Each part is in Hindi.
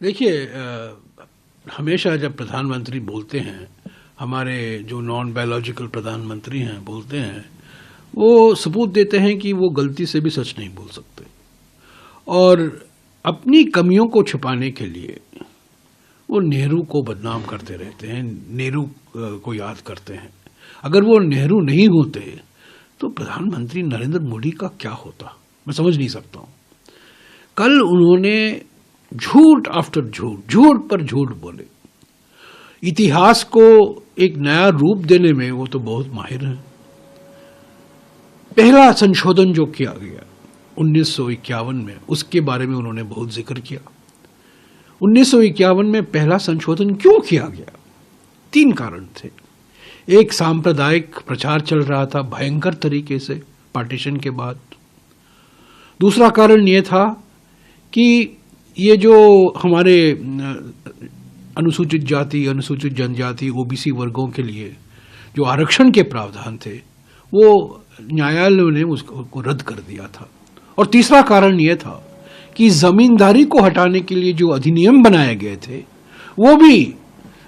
देखिए, हमेशा जब प्रधानमंत्री बोलते हैं, हमारे जो नॉन बायोलॉजिकल प्रधानमंत्री हैं बोलते हैं, वो सबूत देते हैं कि वो गलती से भी सच नहीं बोल सकते और अपनी कमियों को छुपाने के लिए वो नेहरू को बदनाम करते रहते हैं, नेहरू को याद करते हैं। अगर वो नेहरू नहीं होते तो प्रधानमंत्री नरेंद्र मोदी का क्या होता, मैं समझ नहीं सकता हूँ। कल उन्होंने झूठ आफ्टर झूठ, झूठ पर झूठ बोले। इतिहास को एक नया रूप देने में वो तो बहुत माहिर हैं। पहला संशोधन जो किया गया 1951 में, उसके बारे में उन्होंने बहुत जिक्र किया। 1951 में पहला संशोधन क्यों किया गया? 3 कारण थे। एक, सांप्रदायिक प्रचार चल रहा था भयंकर तरीके से पार्टीशन के बाद। दूसरा कारण ये था कि ये जो हमारे अनुसूचित जाति, अनुसूचित जनजाति, ओबीसी वर्गों के लिए जो आरक्षण के प्रावधान थे, वो न्यायालय ने उसको रद्द कर दिया था। और तीसरा कारण ये था कि जमींदारी को हटाने के लिए जो अधिनियम बनाए गए थे वो भी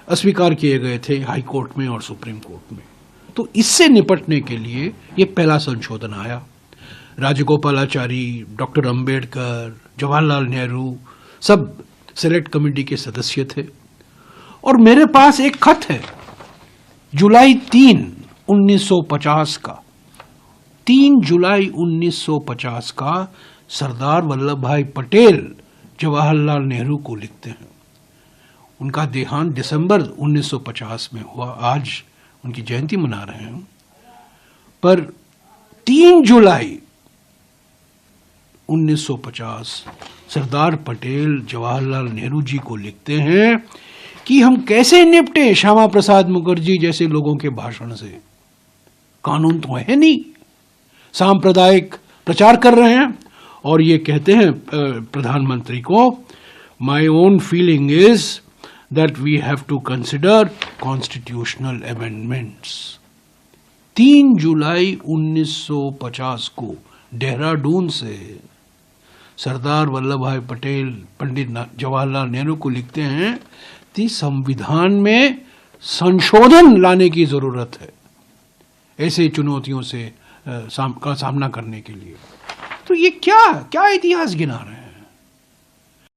अस्वीकार किए गए थे हाई कोर्ट में और सुप्रीम कोर्ट में। तो इससे निपटने के लिए ये पहला संशोधन आया। राजगोपालाचारी, डॉक्टर अंबेडकर, जवाहरलाल नेहरू सब सेलेक्ट कमेटी के सदस्य थे। और मेरे पास एक खत है जुलाई 3, 1950 का, 3 जुलाई 1950 का, सरदार वल्लभ भाई पटेल जवाहरलाल नेहरू को लिखते हैं। उनका देहांत दिसंबर 1950 में हुआ। आज उनकी जयंती मना रहे हैं, पर 3 जुलाई 1950 सरदार पटेल जवाहरलाल नेहरू जी को लिखते हैं कि हम कैसे निपटे श्यामा प्रसाद मुखर्जी जैसे लोगों के भाषण से। कानून तो है नहीं, सांप्रदायिक प्रचार कर रहे हैं। और ये कहते हैं प्रधानमंत्री को, my own feeling is that we have to consider constitutional amendments. 3 जुलाई 1950 को देहरादून से सरदार वल्लभ भाई पटेल पंडित जवाहरलाल नेहरू को लिखते हैं कि संविधान में संशोधन लाने की जरूरत है ऐसे चुनौतियों से का सामना करने के लिए। तो ये क्या इतिहास गिना रहे हैं।